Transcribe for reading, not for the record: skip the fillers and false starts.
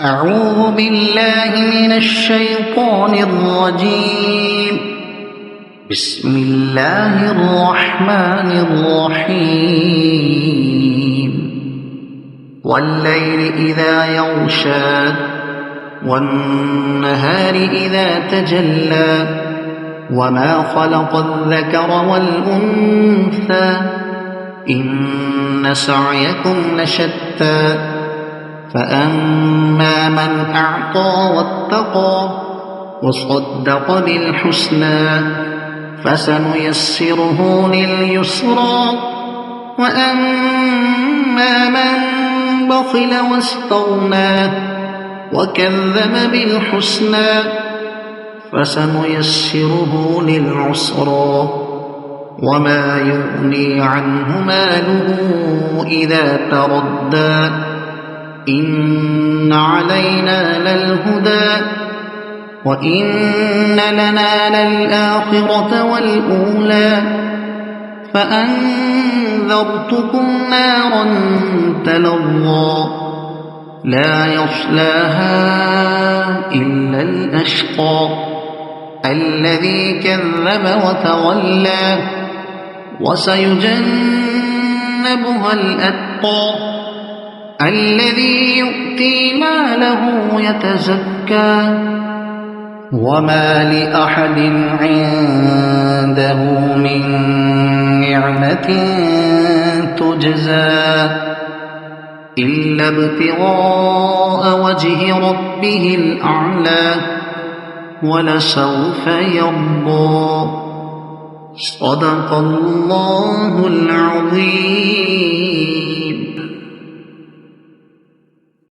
أعوذ بالله من الشيطان الرجيم. بسم الله الرحمن الرحيم. والليل إذا يغشى والنهار إذا تجلى وما خلق الذكر والأنثى إن سعيكم لشتى فأما من أعطى واتقى وصدق بالحسنى فسنيسره لليسرى وأما من بخل واستغنى وكذب بالحسنى فسنيسره للعسرى وما يغني عنه ماله إذا تردى إن علينا للهدى وإن لنا للآخرة والأولى فأنذرتكم نارا تلظى لا يصلاها إلا الأشقى الذي كذب وتولى وسيجنبها الأتقى الذي يؤتي ماله يتزكى وما لأحد عنده من نعمة تجزى إلا ابتغاء وجه ربه الأعلى ولسوف يرضى. صدق الله العظيم.